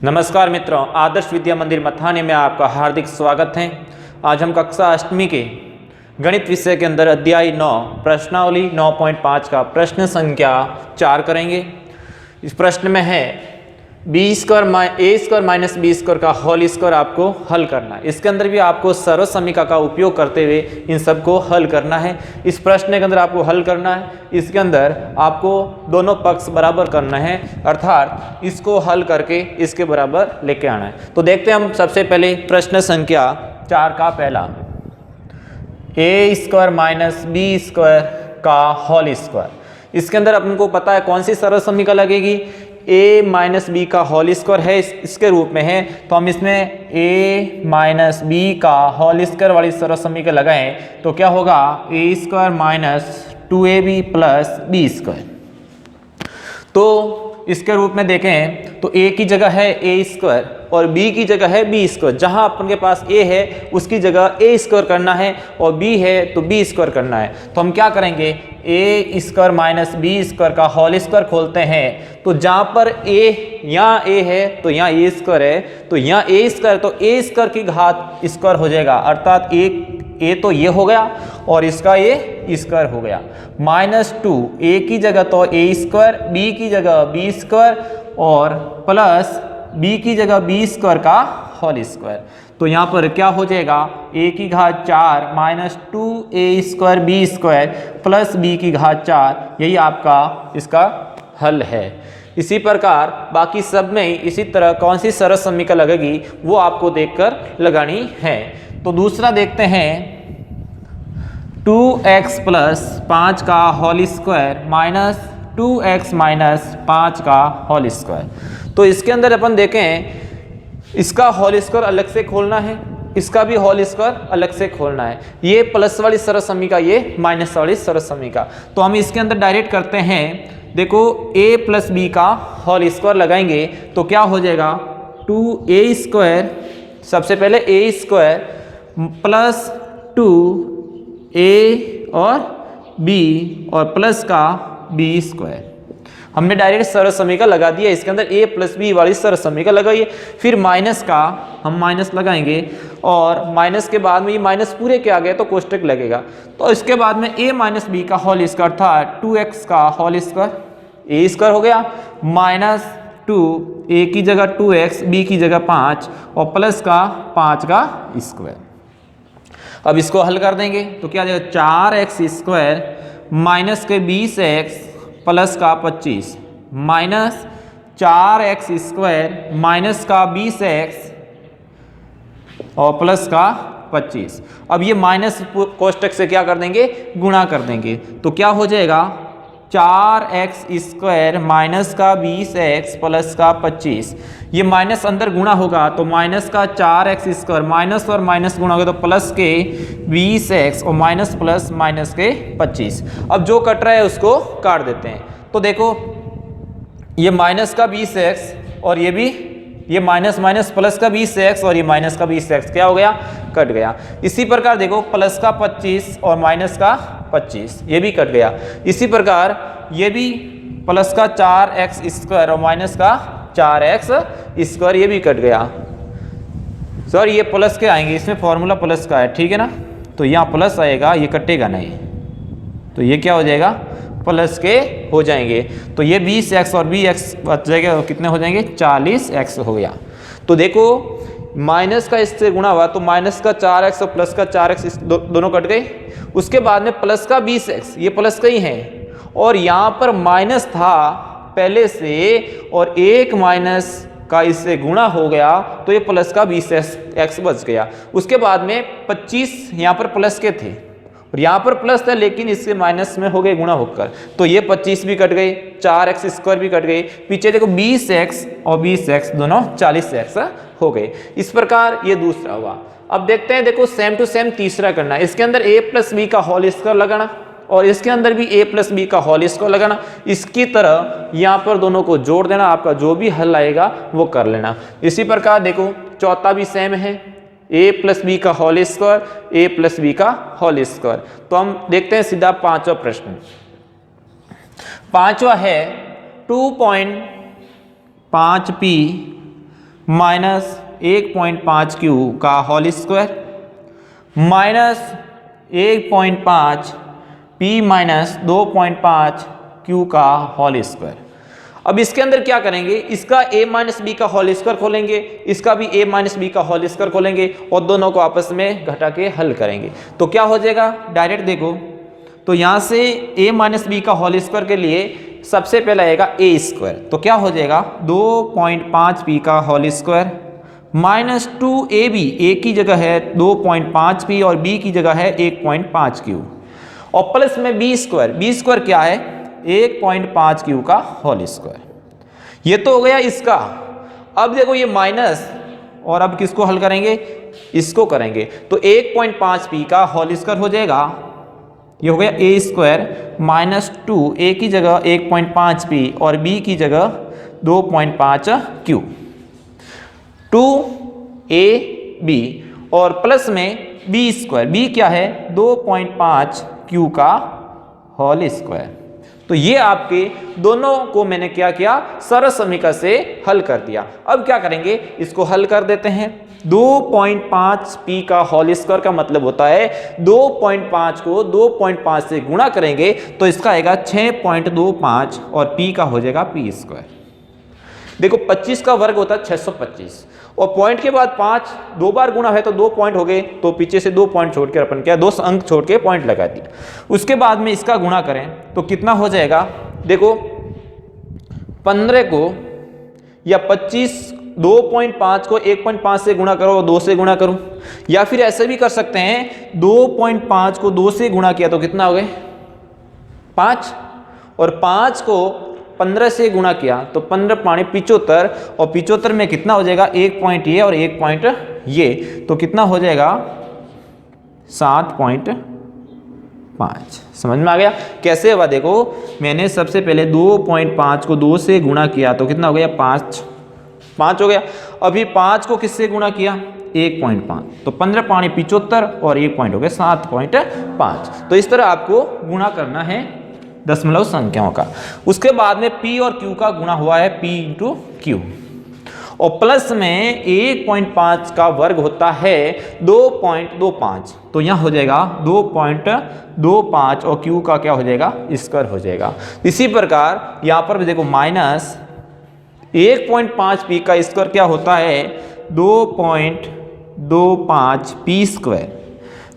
नमस्कार मित्रों, आदर्श विद्या मंदिर मथाने में आपका हार्दिक स्वागत है। आज हम कक्षा अष्टमी के गणित विषय के अंदर अध्याय 9 प्रश्नावली 9.5 का प्रश्न संख्या 4 करेंगे। इस प्रश्न में है a square minus B square का होल स्क्वायर आपको हल करना है। इसके अंदर भी आपको सर्व समीकरण का उपयोग करते हुए इन सबको हल करना है। इस प्रश्न के अंदर आपको हल करना है, इसके अंदर आपको दोनों पक्ष बराबर करना है, अर्थात इसको हल करके इसके बराबर लेके आना है। तो देखते हैं हम सबसे पहले प्रश्न संख्या 4 का पहला, ए स्क्वायर माइनस बी स्क्वायर का होल स्क्वायर। इसके अंदर अपन को पता है कौन सी सर्व समीकरण लगेगी, a माइनस बी का होल स्क्वायर है, इसके रूप में है, तो हम इसमें a माइनस बी का होल स्क्वायर वाली सर्व समीकरण लगाएं तो क्या होगा, a square minus 2ab plus B square. तो इसके रूप में देखें तो a की जगह है a स्क्वायर और b की जगह है b स्क्वायर। जहां अपन के पास a है उसकी जगह a स्क्वायर करना है और b है तो b स्क्वायर करना है। तो हम क्या करेंगे, a square minus B square का होल स्क्वायर खोलते हैं। तो जहां पर यहाँ a है तो यहाँ a स्क्वायर है, तो यहाँ a स्क्वायर, तो a स्क्वायर की घात स्क्वायर हो जाएगा, अर्थात a तो ये हो गया और इसका ये स्क्वायर हो गया। माइनस 2 a की जगह तो a स्क्वायर, b की जगह b स्क्वायर और प्लस b की जगह b स्क्वायर का होल स्क्वायर। तो यहाँ पर क्या हो जाएगा, a की घात 4 minus 2a square b square plus b की घात 4, यही आपका इसका हल है। इसी प्रकार बाकी सब में इसी तरह कौन सी सर्व समीकरण लगेगी वो आपको देखकर लगानी है। तो दूसरा देखते हैं, 2x प्लस 5 का whole square minus 2x minus 5 का होल स्क्वायर। तो इसके अंदर अपन देखें, इसका होल स्क्वायर अलग से खोलना है, इसका भी होल स्क्वायर अलग से खोलना है। ये प्लस वाली सर्व समीकरण, ये माइनस वाली सर्व समीकरण। तो हम इसके अंदर डायरेक्ट करते हैं, देखो a प्लस बी का होल स्क्वायर लगाएंगे तो क्या हो जाएगा, 2a स्क्वायर, सबसे पहले a स्क्वायर प्लस 2a और b और प्लस का b स्क्वायर। हमने डायरेक्ट सर्व समीकरण लगा दिया, इसके अंदर a प्लस बी वाली सर्व समीकरण लगाइए। फिर माइनस का हम माइनस लगाएंगे और माइनस के बाद में ये माइनस पूरे के आ गए तो कोष्टक लगेगा। तो इसके बाद में a माइनस बी का होल स्क्वायर था 2x का होल स्क्वायर, a स्क्वायर हो गया माइनस 2, a की जगह 2x, b की जगह 5 और प्लस का 5 का स्क्वायर। अब इसको हल कर देंगे तो क्या आ जाएगा, 4x स्क्वायर माइनस के 20x प्लस का 25 माइनस 4x स्क्वायर माइनस का 20x और प्लस का 25। अब ये माइनस कोष्टक से क्या कर देंगे, गुणा कर देंगे। तो क्या हो जाएगा, 4x स्क्वायर माइनस का 20x प्लस का 25, ये माइनस अंदर गुणा होगा तो माइनस का 4x स्क्वायर, माइनस और माइनस गुणा होगा तो प्लस के 20x और माइनस प्लस माइनस के 25। अब जो कट रहा है उसको काट देते हैं। तो देखो ये माइनस का 20x और ये भी, ये माइनस माइनस प्लस का 20x और ये माइनस का 20x क्या हो गया, कट गया। इसी प्रकार देखो प्लस का 25 और माइनस का 25 ये भी कट गया। इसी प्रकार ये भी प्लस का 4x स्क्वायर और माइनस का 4x स्क्वायर ये भी कट गया। सर ये प्लस के आएंगे, इसमें फॉर्मूला प्लस का है, ठीक है ना, तो यहाँ प्लस आएगा, ये कटेगा नहीं, तो ये क्या हो जाएगा, प्लस के हो जाएंगे। तो ये 20x और 20x बच जाएगा, कितने हो जाएंगे, 40x हो गया। तो देखो माइनस का इससे गुणा हुआ तो माइनस का 4x और प्लस का 4x दोनों कट गए। उसके बाद में प्लस का 20x, ये प्लस का ही है और यहाँ पर माइनस था पहले से और एक माइनस का इससे गुणा हो गया तो ये प्लस का 20x बच गया। उसके बाद में 25 यहाँ पर प्लस के थे और यहाँ पर प्लस था लेकिन इससे माइनस में हो गए गुणा होकर, तो ये 25 भी कट गए, 4x स्क्वायर भी कट गए। पीछे देखो 20x और 20x दोनों 40x हो गए। इस प्रकार ये दूसरा हुआ। अब देखते हैं, देखो सेम टू सेम तीसरा करना है। इसके अंदर a प्लस बी का होल स्क्वायर लगाना और इसके अंदर भी a प्लस बी का होल स्क्वायर लगाना। इसकी तरह यहाँ पर दोनों को जोड़ देना, आपका जो भी हल आएगा वो कर लेना। इसी प्रकार देखो चौथा भी सेम है, a प्लस बी का whole square, a plus B का होल स्क्वायर। तो हम देखते हैं सीधा पांचवा प्रश्न। पांचवा है 2.5p माइनस 1.5 क्यू का whole square minus 1.5 P minus 2.5 Q का होल स्क्वायर। अब इसके अंदर क्या करेंगे, इसका a माइनस बी का होल स्क्वायर खोलेंगे, इसका भी a माइनस बी का होल स्क्वायर खोलेंगे और दोनों को आपस में घटा के हल करेंगे। तो क्या हो जाएगा, डायरेक्ट देखो तो यहाँ से a माइनस बी का होल स्क्वायर के लिए सबसे पहले आएगा a स्क्वायर, तो क्या हो जाएगा 2.5 पी का whole square minus 2ab, a की जगह है 2.5 पी और b की जगह है 1.5 क्यू और प्लस में b स्क्वायर क्या है 1.5 क्यू का होल स्क्वायर। ये तो हो गया इसका। अब देखो ये माइनस और अब किसको हल करेंगे, इसको करेंगे तो 1.5 पी का होल स्क्वायर हो जाएगा, ये हो गया a स्क्वायर माइनस 2 a की जगह 1.5 पी और b की जगह 2.5 क्यू 2ab और प्लस में b स्क्वायर, b क्या है 2.5 क्यू का होल स्क्वायर। तो ये आपके दोनों को मैंने क्या किया, सरल समीकरण से हल कर दिया। अब क्या करेंगे, इसको हल कर देते हैं। 2.5 पी का होल स्क्वायर का मतलब होता है 2.5 को 2.5 से गुणा करेंगे तो इसका आएगा 6.25 और पी का हो जाएगा पी स्क्वायर। देखो 25 का वर्ग होता है 625 और पॉइंट के बाद 5 दो बार गुणा है तो 2 पॉइंट हो गए, तो पीछे से 2 पॉइंट छोड़ के अपन क्या 2 अंक छोड़ के पॉइंट लगा दिया। उसके बाद में इसका गुणा करें तो कितना हो जाएगा, देखो 15 को या 25 2.5 को 1.5 से गुणा करो, 2 से गुणा करो, या फिर ऐसे भी कर सकते हैं 2.5 को 2 से गुणा किया तो कितना हो गए 5 और 5 को 15 से गुणा किया तो 15 पानी 75 और 75 में कितना हो जाएगा 1 पॉइंट ये और 1 पॉइंट ये, तो कितना हो जाएगा 7.5। समझ में आ गया कैसे हुआ, देखो मैंने सबसे पहले 2.5 को 2 से गुणा किया तो कितना हो गया 5 हो गया। अभी 5 को किससे गुणा किया 1.5, तो 15 पानी 75 और 1 पॉइंट हो गया 7.5। तो इस तरह आपको गुणा करना है दशमलव संख्याओं का। उसके बाद में p और q का गुणा हुआ है p इंटू क्यू और प्लस में 1.5 का वर्ग होता है 2.25, तो यहाँ हो जाएगा 2.25 और q का क्या हो जाएगा स्क्वायर हो जाएगा। इसी प्रकार यहाँ पर भी देखो माइनस 1.5 पी का स्क्वायर क्या होता है 2.25 पी स्क्वायर,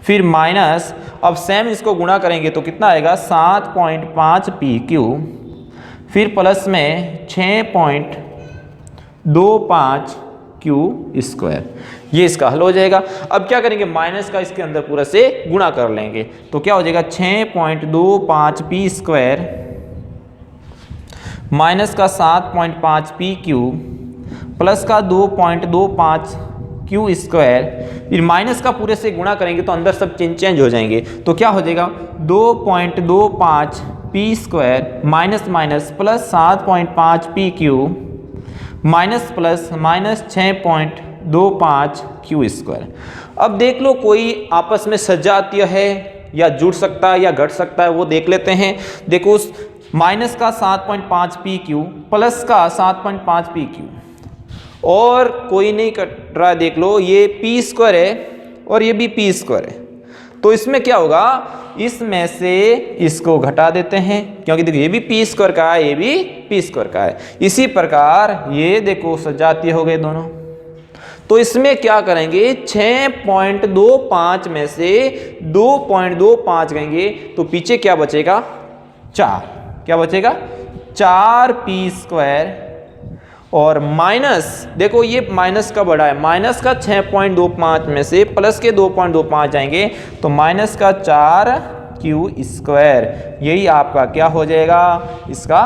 फिर माइनस अब सेम इसको गुणा करेंगे तो कितना आएगा 7.5 पी क्यू, फिर प्लस में 6.25 क्यू स्क्वायर, ये इसका हल हो जाएगा। अब क्या करेंगे माइनस का इसके अंदर पूरा से गुणा कर लेंगे तो क्या हो जाएगा 6.25 पी स्क्वायर माइनस का 7.5 पी क्यू प्लस का 2.25 क्यू स्क्वायर, फिर माइनस का पूरे से गुणा करेंगे तो अंदर सब चेंज हो जाएंगे तो क्या हो जाएगा 2.25 P square minus minus plus 7.5 P Q minus plus minus 6.25 Q square. अब देख लो कोई आपस में सजातीय है या जुड़ सकता है या घट सकता है, वो देख लेते हैं। देखो उस माइनस का 7.5 पी क्यू प्लस का 7.5 पी क्यू और कोई नहीं कट रहा है, देख लो ये पी स्क्वायर है और ये भी पी स्क्वायर है, तो इसमें क्या होगा इसमें से इसको घटा देते हैं क्योंकि देखो ये भी पी स्क्वायर का है ये भी पी स्क्वायर का है। इसी प्रकार ये देखो सजातीय हो गए दोनों, तो इसमें क्या करेंगे 6.25 में से 2.25 कहेंगे तो पीछे क्या बचेगा 4, क्या बचेगा 4 पी स्क्वायर और माइनस देखो ये माइनस का बड़ा है, माइनस का 6.25 में से प्लस के 2.25 जाएंगे तो माइनस का 4 क्यू स्क्वायर, यही आपका क्या हो जाएगा इसका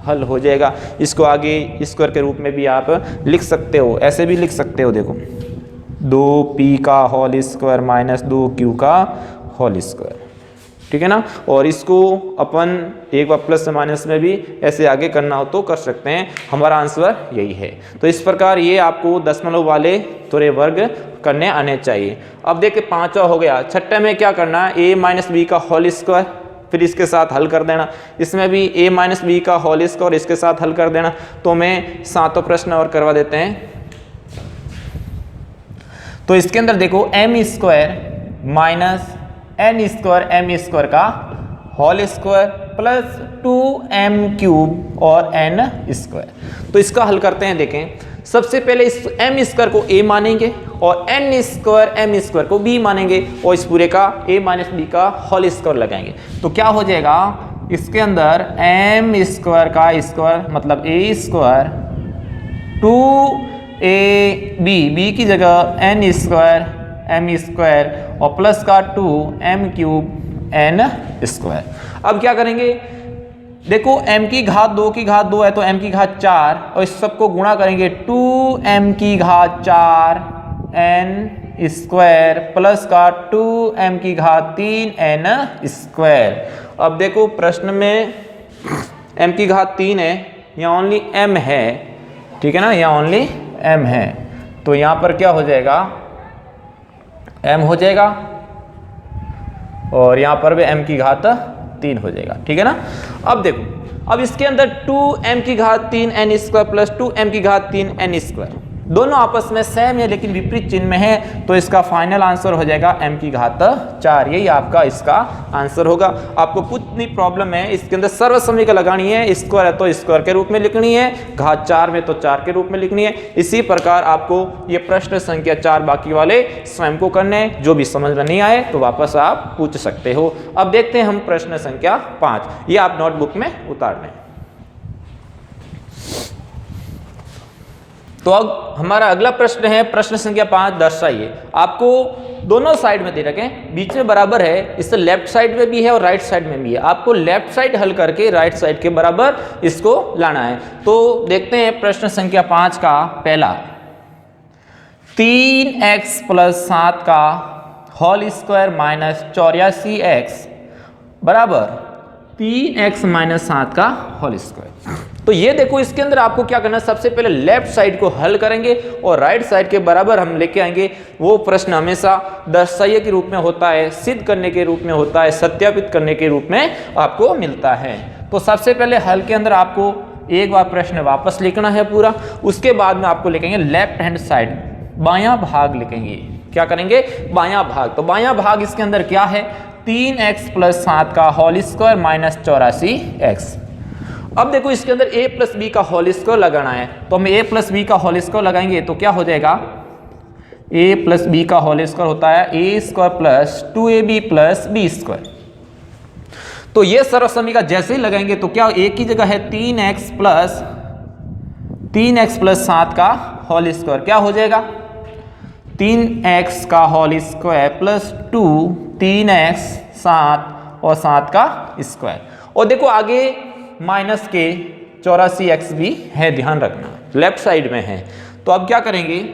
हल हो जाएगा। इसको आगे स्क्वायर के रूप में भी आप लिख सकते हो, ऐसे भी लिख सकते हो, देखो 2p का होल स्क्वायर माइनस 2q का होल स्क्वायर, ठीक है ना। और इसको अपन एक बार प्लस से माइनस में भी ऐसे आगे करना हो तो कर सकते हैं, हमारा आंसर यही है। तो इस प्रकार ये आपको दशमलव वाले थोड़े वर्ग करने आने चाहिए। अब देखिए 5वां हो गया, छठे में क्या करना है a माइनस बी का होल स्क्वायर, फिर इसके साथ हल कर देना। इसमें भी a माइनस बी का होल स्क्वायर इसके साथ हल कर देना। तो मैं 7वां प्रश्न और करवा देते हैं। तो इसके अंदर देखो M square minus N square M square का होल स्क्वायर प्लस 2m³ और n स्क्वायर। तो इसका हल करते हैं। देखें सबसे पहले इस m स्क्वायर को a मानेंगे और n स्क्वायर m स्क्वायर को b मानेंगे और इस पूरे का a माइनस b का होल स्क्वायर लगाएंगे। तो क्या हो जाएगा इसके अंदर m स्क्वायर का स्क्वायर मतलब a स्क्वायर 2ab की जगह n स्क्वायर m स्क्वायर और प्लस का 2m³ n स्क्वायर। अब क्या करेंगे देखो m की घात 2 की घात 2 है तो m की घात 4 और इस सबको गुणा करेंगे 2m की घात 4 n स्क्वायर प्लस का 2m की घात 3 n स्क्वायर। अब देखो प्रश्न में m की घात 3 है, यहाँ ओनली m है, ठीक है ना, यहाँ ओनली m है। तो यहाँ पर क्या हो जाएगा m हो जाएगा और यहाँ पर भी m की घात 3 हो जाएगा, ठीक है ना। अब देखो अब इसके अंदर 2m की घात 3 n स्क्वायर प्लस 2m की घात 3 n स्क्वायर दोनों आपस में सेम है लेकिन विपरीत चिन्ह में है। तो इसका फाइनल आंसर हो जाएगा m की घात 4। यही आपका इसका आंसर होगा। आपको कुछ नहीं प्रॉब्लम है, इसके अंदर सर्व समीकरण लगानी है। स्क्वायर है तो स्क्वायर के रूप में लिखनी है, घात 4 में तो 4 के रूप में लिखनी है। इसी प्रकार आपको ये प्रश्न संख्या 4 बाकी वाले स्वयं को करने हैं। जो भी समझ में नहीं आए तो वापस आप पूछ सकते हो। अब देखते हैं हम प्रश्न संख्या 5, ये आप नोटबुक में उतार लें। तो अब हमारा अगला प्रश्न है प्रश्न संख्या 5, दर्शाइए। आपको दोनों साइड में दे रखे, बीच में बराबर है, इससे लेफ्ट साइड में भी है और राइट साइड में भी है। आपको लेफ्ट साइड हल करके राइट साइड के बराबर इसको लाना है। तो देखते हैं प्रश्न संख्या 5 का पहला, 3x + 7 का होल स्क्वायर माइनस 84x बराबर 3x - 7 का होल स्क्वायर। तो ये देखो इसके अंदर आपको क्या करना है, सबसे पहले लेफ्ट साइड को हल करेंगे और राइट साइड के बराबर हम लेके आएंगे। वो प्रश्न हमेशा दर्शाइए के रूप में होता है, सिद्ध करने के रूप में होता है, सत्यापित करने के रूप में आपको मिलता है। तो सबसे पहले हल के अंदर आपको एक बार प्रश्न वापस लिखना है पूरा, उसके बाद में आपको लिखेंगे लेफ्ट हैंड साइड, बायां भाग लिखेंगे। क्या करेंगे, बायां भाग। तो बायां भाग इसके अंदर क्या है, 3x + 7 का होल स्क्वायर माइनस 84x। अब देखो इसके अंदर a + b का होल स्क्वायर लगाना है। तो हम a + b का होल स्क्वायर लगाएंगे तो क्या हो जाएगा, a + b का होल स्क्वायर होता है a² + 2ab + b²। तो ये सर्व समीकरण जैसे ही लगाएंगे तो क्या a की जगह है 3x + 7 का होल स्क्वायर, क्या हो जाएगा 3x का होल स्क्वायर प्लस 2 3x 7 और 7 का स्क्वायर। और देखो आगे माइनस के 84x भी है, ध्यान रखना लेफ्ट साइड में है। तो अब क्या करेंगे,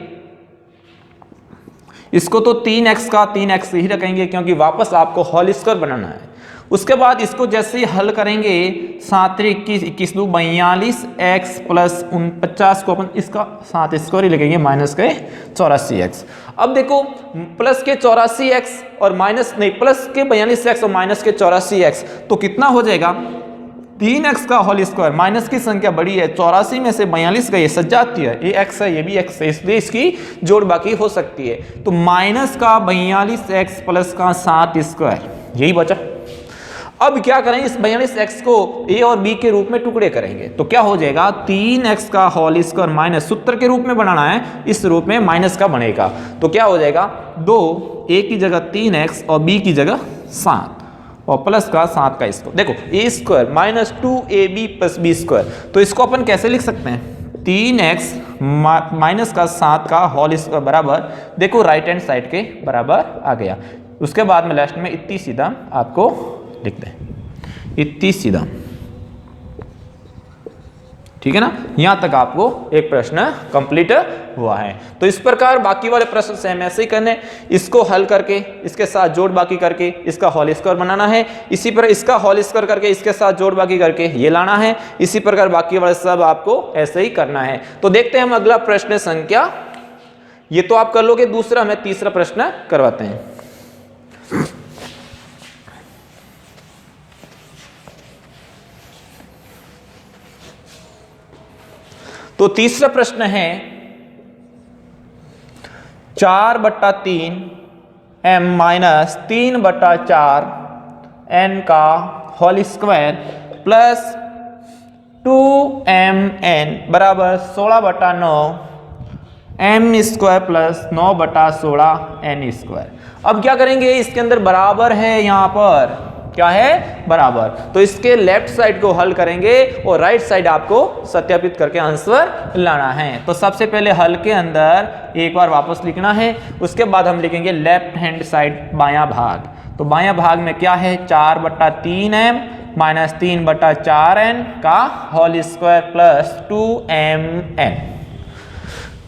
इसको तो 3x का 3x ही रखेंगे क्योंकि वापस आपको होल स्क्वायर बनाना है। उसके बाद इसको जैसे ही हल करेंगे 7 21 21 2 42x + 49 को अपन इसका 7 स्क्वायर ही लगेंगे माइनस के 84x। अब देखो प्लस के 84x और माइनस नहीं, प्लस के 42x और माइनस के 84x तो कितना हो जाएगा, 3x का होल स्क्वायर, माइनस की संख्या बड़ी है, 84 में से 42 गए सज जाती है, ये x है ये भी x है, इसलिए इसकी जोड़ बाकी हो सकती है। तो माइनस का 42x प्लस का 7 स्क्वायर यही बचा। अब क्या करें, इस 42x को a और b के रूप में टुकड़े करेंगे तो क्या हो जाएगा, 3x का होल स्क्वायर माइनस सूत्र के रूप में बनाना है, इस रूप में माइनस का बनेगा। तो क्या हो जाएगा 2 a की जगह 3x और b की जगह 7 और प्लस का 7 का स्क्वायर। देखो a² माइनस 2ab + b²। तो इसको अपन कैसे लिख सकते हैं, 3x माइनस का 7 का होल स्क्वायर बराबर, देखो राइट हैंड साइड के बराबर आ गया। उसके बाद में लास्ट में इतनी सीधा आपको लिख दें, इतनी सीधा, ठीक है ना। यहां तक आपको एक प्रश्न कंप्लीट हुआ है। तो इस प्रकार बाकी वाले प्रश्न से हम ऐसे ही करने, इसको हल करके इसके साथ जोड़ बाकी करके इसका होल स्क्वायर बनाना है, इसी पर इसका होल स्क्वायर करके इसके साथ जोड़ बाकी करके ये लाना है। इसी प्रकार बाकी वाले सब आपको ऐसे ही करना है। तो देखते हैं हम अगला प्रश्न संख्या, ये तो आप कर लोगे, दूसरा हमें तीसरा प्रश्न करवाते हैं। तो तीसरा प्रश्न है 4/3 m माइनस 3/4 n का होल स्क्वायर प्लस 2mn बराबर 16/9 m square plus 9/16 n square. अब क्या करेंगे, इसके अंदर बराबर है, यहाँ पर क्या है बराबर, तो इसके लेफ्ट साइड को हल करेंगे और राइट साइड आपको सत्यापित करके आंसर लाना है। तो सबसे पहले हल के अंदर एक बार वापस लिखना है, उसके बाद हम लिखेंगे लेफ्ट हैंड साइड बायां भाग। तो बायां भाग में क्या है 4/3m माइनस 3/4n का होल स्क्वायर प्लस 2mn।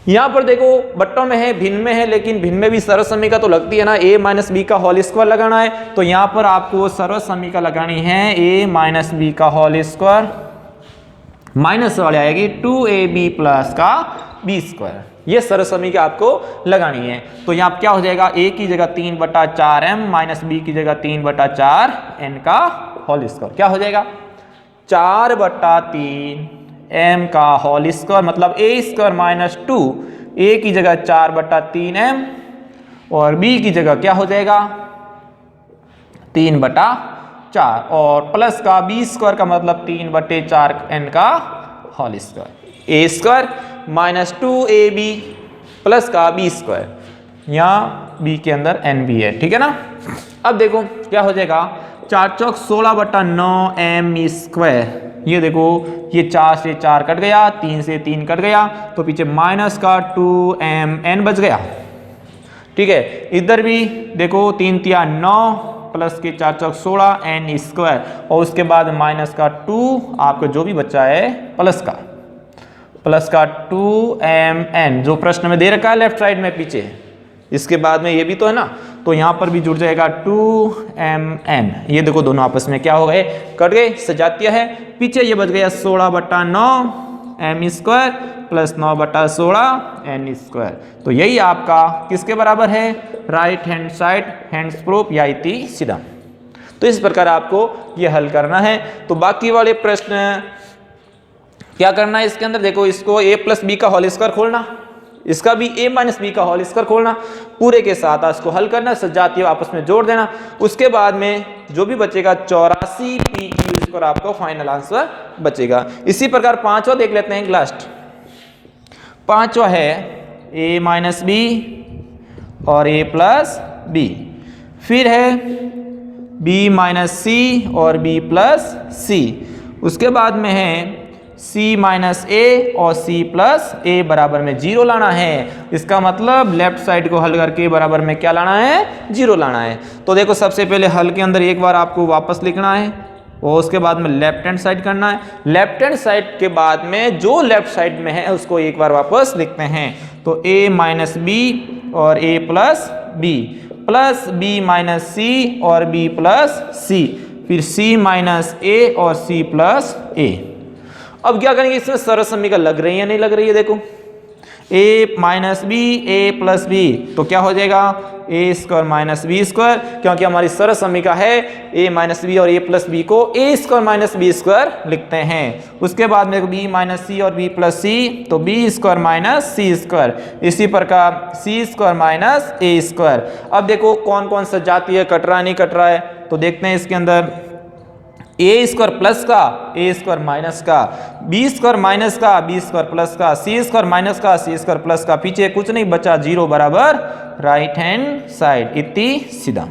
यहां पर देखो बट्टों में है, भिन्न में है, लेकिन भिन्न में भी सर्व समीका तो लगती है ना, a माइनस बी का होल स्क्वायर लगाना है। तो यहां पर आपको सर्व समीका लगानी है a माइनस बी का होल स्क्वायर माइनस वाले आएगी 2ab प्लस का b स्क्वायर, ये सर्व समीका आपको लगानी है। तो यहाँ क्या हो जाएगा, a की जगह 3/4m माइनस b की जगह 3/4n का होल स्क्वायर, क्या हो जाएगा 4/3 m का होल स्क्वायर मतलब a स्क्वायर माइनस 2, a की जगह 4/3m और b की जगह क्या हो जाएगा 3/4 और प्लस का b स्क्वायर का मतलब 3/4n का whole square, a square minus 2ab plus का b स्क्वायर, यहाँ b के अंदर n भी है, ठीक है ना। अब देखो क्या हो जाएगा 4 चौक 16/9 m स्क्वायर, ये देखो ये 4 से 4 कट गया, 3 से 3 कट गया, तो पीछे माइनस का 2mn बच गया, ठीक है। इधर भी देखो 3 तिया 9 प्लस के 4 चौक 16 n स्क्वायर और उसके बाद माइनस का 2 आपको जो भी बचा है प्लस का 2mn जो प्रश्न में दे रखा है लेफ्ट साइड में पीछे, इसके बाद में ये भी तो है ना, तो यहां पर भी जुड़ जाएगा 2mn। ये देखो दोनों आपस में क्या हो गए कट गए, सजातीय है, पीछे ये बच गया 16/9 m square plus 9/16 n square. तो यही आपका किसके बराबर है, right hand side hands proof या इति सीधा। तो इस प्रकार आपको ये हल करना है। तो बाकी वाले प्रश्न क्या करना है, इसके अंदर देखो इसको a प्लस बी का होल स्क्वायर खोलना, इसका भी a माइनस बी का होल स्क्वायर खोलना, पूरे के साथ इसको हल करना, सजातीय आपस में जोड़ देना, उसके बाद में जो भी बचेगा 84 PQ स्क्वायर आपको फाइनल आंसर बचेगा। इसी प्रकार पांचवा देख लेते हैं लास्ट। पांचवा है a माइनस बी और a प्लस बी, फिर है b माइनस सी और b प्लस सी, उसके बाद में है c माइनस ए और c प्लस ए बराबर में 0 लाना है। इसका मतलब लेफ्ट साइड को हल करके बराबर में क्या लाना है 0 लाना है। तो देखो सबसे पहले हल के अंदर एक बार आपको वापस लिखना है और उसके बाद में लेफ्ट हैंड साइड करना है। लेफ्ट हैंड साइड के बाद में जो लेफ्ट साइड में है उसको एक बार वापस लिखते हैं। तो a माइनस बी और a plus B plus b minus C और b प्लस सी, फिर c माइनस a और c प्लस a। अब क्या करेंगे, इसमें सर्व समीका लग रही है या नहीं लग रही है, देखो a minus B a plus B, तो क्या हो जाएगा a square minus B square, क्योंकि हमारी सर्व समीका है a माइनस बी और a प्लस बी को a square minus B square लिखते हैं। उसके बाद में b माइनस सी और b प्लस सी, तो b स्क्वायर माइनस सी स्क्वायर, इसी प्रकार c square minus a square. अब देखो कौन कौन सा जाती है, कट रहा है नहीं कट रहा है, तो देखते हैं इसके अंदर a स्क्वायर प्लस का a स्क्वायर माइनस का, b स्क्वायर माइनस का b स्क्वायर प्लस का, c स्क्वायर माइनस का c स्क्वायर प्लस का, पीछे कुछ नहीं बचा 0 बराबर राइट हैंड साइड इति सीधा।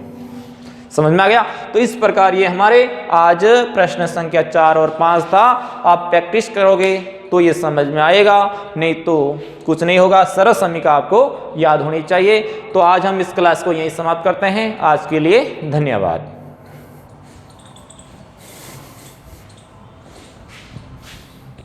समझ में आ गया। तो इस प्रकार ये हमारे आज प्रश्न संख्या 4 और 5 था। आप प्रैक्टिस करोगे तो ये समझ में आएगा, नहीं तो कुछ नहीं होगा। सरल समीका आपको याद होनी चाहिए। तो आज हम इस क्लास को यहीं समाप्त करते हैं। आज के लिए धन्यवाद।